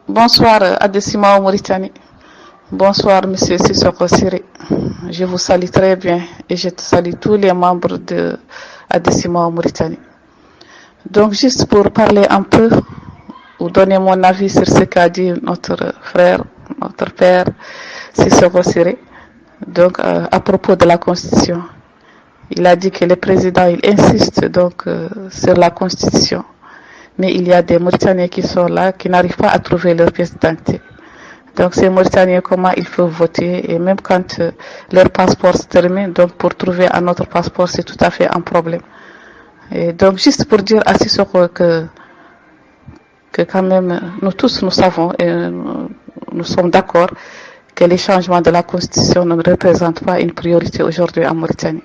Bonsoir Adesima Mauritanie. Bonsoir Monsieur Sissoko Siri. Je vous salue très bien et je salue tous les membres de Adesima Mauritanie. Donc juste pour parler un peu ou donner mon avis sur ce qu'a dit notre frère, notre père Sissoko Siri. Donc à propos de la Constitution. Il a dit que le président il insiste donc sur la Constitution. Mais il y a des Mauritaniens qui sont là, qui n'arrivent pas à trouver leur pièce d'identité. Donc ces Mauritaniens, comment ils peuvent voter, et même quand leur passeport se termine, donc pour trouver un autre passeport, c'est tout à fait un problème. Et donc juste pour dire à Sissoko que quand même, nous tous nous savons et nous sommes d'accord que les changements de la Constitution ne représentent pas une priorité aujourd'hui en Mauritanie.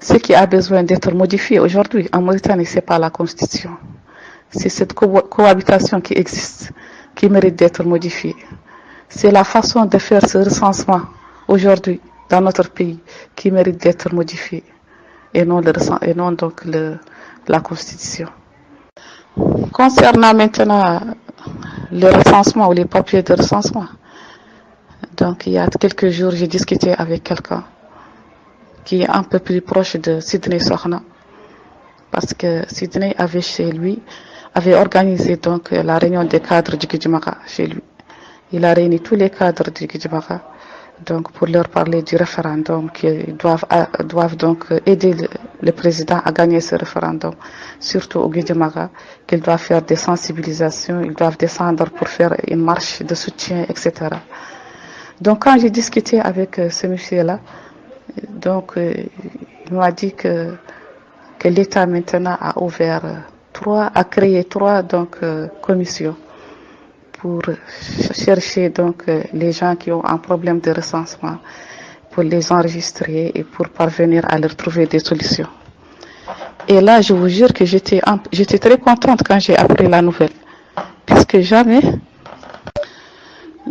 Ce qui a besoin d'être modifié aujourd'hui en Mauritanie, ce n'est pas la Constitution. C'est cette cohabitation qui existe, qui mérite d'être modifiée. C'est la façon de faire ce recensement aujourd'hui dans notre pays qui mérite d'être modifiée et non donc la Constitution. Concernant maintenant le recensement ou les papiers de recensement, donc il y a quelques jours j'ai discuté avec quelqu'un qui est un peu plus proche de Sidney Sokhna parce que Sidney avait organisé donc la réunion des cadres du Gidjimaka chez lui. Il a réuni tous les cadres du Gidjimaka donc pour leur parler du référendum qui doivent donc aider le président à gagner ce référendum, surtout au Gidjimaka, qu'ils doivent faire des sensibilisations, ils doivent descendre pour faire une marche de soutien, etc. Donc quand j'ai discuté avec ce monsieur-là, donc il m'a dit que l'État maintenant a créé trois donc commissions pour chercher donc les gens qui ont un problème de recensement, pour les enregistrer et pour parvenir à leur trouver des solutions. Et là, je vous jure que j'étais très contente quand j'ai appris la nouvelle, puisque jamais.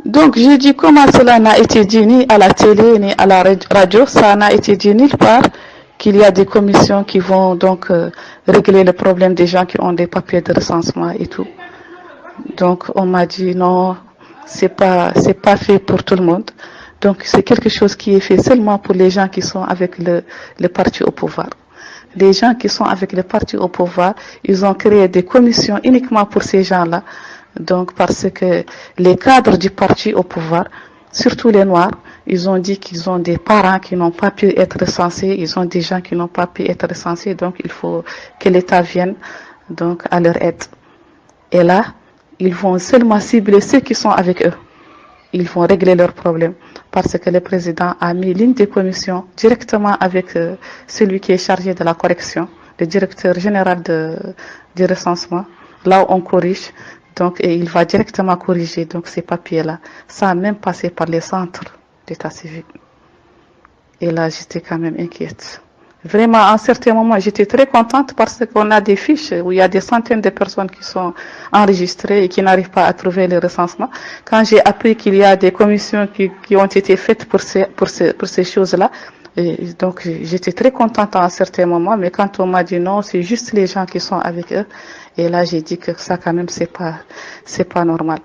Donc j'ai dit comment cela n'a été dit ni à la télé ni à la radio, ça n'a été dit nulle part qu'il y a des commissions qui vont donc régler le problème des gens qui ont des papiers de recensement et tout. Donc on m'a dit non, c'est pas fait pour tout le monde. Donc c'est quelque chose qui est fait seulement pour les gens qui sont avec le parti au pouvoir. Les gens qui sont avec le parti au pouvoir, ils ont créé des commissions uniquement pour ces gens-là. Donc parce que les cadres du parti au pouvoir, surtout les Noirs, ils ont dit qu'ils ont des parents qui n'ont pas pu être recensés, ils ont des gens qui n'ont pas pu être recensés, donc il faut que l'État vienne donc à leur aide. Et là, ils vont seulement cibler ceux qui sont avec eux. Ils vont régler leurs problèmes parce que le président a mis l'une des commissions directement avec celui qui est chargé de la correction, le directeur général du recensement, là où on corrige. Donc, et il va directement corriger donc, ces papiers-là, sans même passer par les centres d'état civil. Et là, j'étais quand même inquiète. Vraiment, à un certain moment, j'étais très contente parce qu'on a des fiches où il y a des centaines de personnes qui sont enregistrées et qui n'arrivent pas à trouver le recensement. Quand j'ai appris qu'il y a des commissions qui ont été faites pour ces choses-là, et donc j'étais très contente à un certain moment, mais quand on m'a dit non, c'est juste les gens qui sont avec eux, et là j'ai dit que ça quand même c'est pas normal.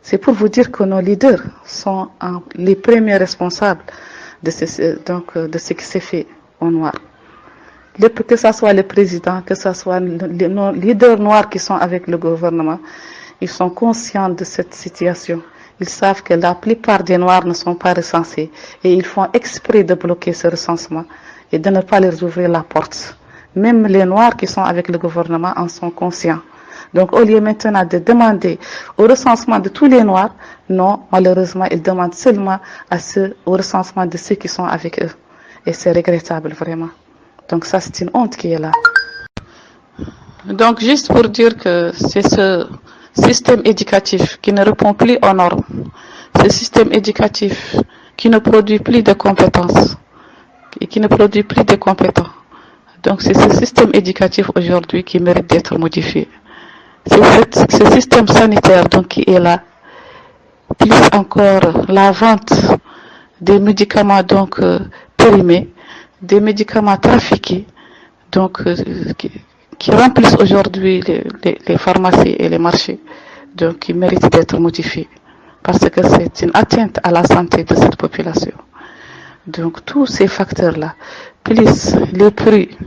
C'est pour vous dire que nos leaders sont les premiers responsables de ce qui s'est fait au noir. Que ce soit le président, que ce soit nos leaders noirs qui sont avec le gouvernement, ils sont conscients de cette situation. Ils savent que la plupart des Noirs ne sont pas recensés et ils font exprès de bloquer ce recensement et de ne pas leur ouvrir la porte. Même les Noirs qui sont avec le gouvernement en sont conscients. Donc au lieu maintenant de demander au recensement de tous les Noirs, non, malheureusement, ils demandent seulement au recensement de ceux qui sont avec eux. Et c'est regrettable vraiment. Donc ça c'est une honte qui est là. Donc juste pour dire que c'est ce système éducatif qui ne répond plus aux normes, ce système éducatif qui ne produit plus de compétences et qui ne produit plus de compétents. Donc c'est ce système éducatif aujourd'hui qui mérite d'être modifié. C'est ce système sanitaire donc qui est là, plus encore la vente des médicaments donc périmés, des médicaments trafiqués, donc qui remplissent aujourd'hui les pharmacies et les marchés. donc qui mérite d'être modifié parce que c'est une atteinte à la santé de cette population. Donc tous ces facteurs-là, plus les prix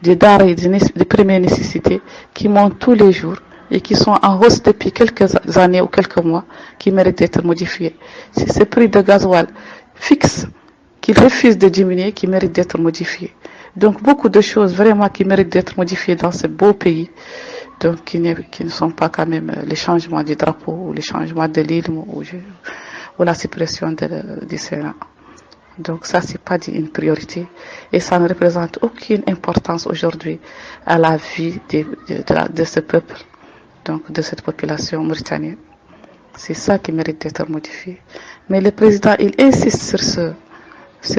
des denrées de première nécessité qui montent tous les jours et qui sont en hausse depuis quelques années ou quelques mois, qui méritent d'être modifiés. C'est ce prix de gasoil fixe qu'ils refusent de diminuer qui méritent d'être modifiés. Donc beaucoup de choses vraiment qui méritent d'être modifiées dans ce beau pays, donc qui ne sont pas quand même les changements du drapeau ou les changements de l'hymne ou la suppression du Sénat. Donc ça, c'est pas une priorité et ça ne représente aucune importance aujourd'hui à la vie de ce peuple, donc de cette population mauritanienne. C'est ça qui mérite d'être modifié. Mais le président, il insiste sur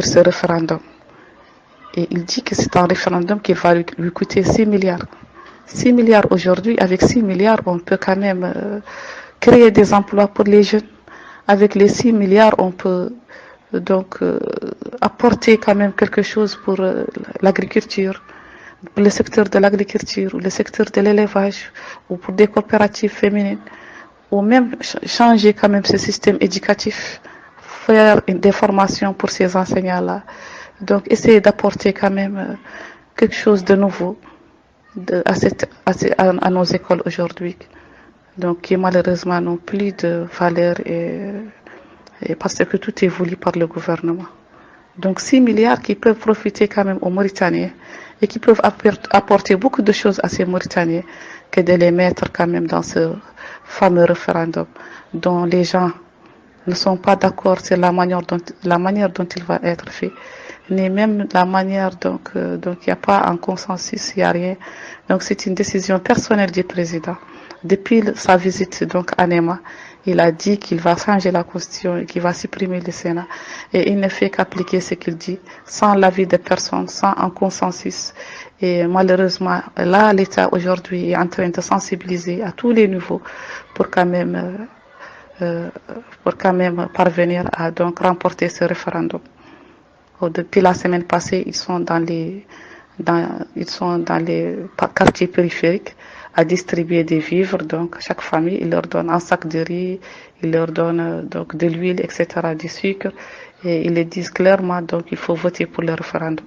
ce référendum. Et il dit que c'est un référendum qui va lui coûter 6 milliards. 6 milliards aujourd'hui, avec 6 milliards, on peut quand même créer des emplois pour les jeunes. Avec les 6 milliards, on peut donc apporter quand même quelque chose pour l'agriculture, le secteur de l'agriculture, ou le secteur de l'élevage, ou pour des coopératives féminines, ou même changer quand même ce système éducatif, faire des formations pour ces enseignants-là. Donc essayer d'apporter quand même quelque chose de nouveau à nos écoles aujourd'hui, donc qui malheureusement n'ont plus de valeur et parce que tout est voulu par le gouvernement. Donc 6 milliards qui peuvent profiter quand même aux Mauritaniens et qui peuvent apporter beaucoup de choses à ces Mauritaniens que de les mettre quand même dans ce fameux référendum dont les gens ne sont pas d'accord sur la manière dont il va être fait, ni même la manière donc il n'y a pas un consensus, il n'y a rien. Donc c'est une décision personnelle du président. Depuis sa visite donc à Nema, il a dit qu'il va changer la constitution et qu'il va supprimer le Sénat. Et il ne fait qu'appliquer ce qu'il dit, sans l'avis de personne, sans un consensus. Et malheureusement, là, l'État aujourd'hui est en train de sensibiliser à tous les niveaux pour quand même parvenir à donc remporter ce référendum. Depuis la semaine passée, ils sont dans les quartiers périphériques à distribuer des vivres. Donc chaque famille, il leur donne un sac de riz, il leur donne donc de l'huile, etc., du sucre, et ils les disent clairement donc il faut voter pour le référendum.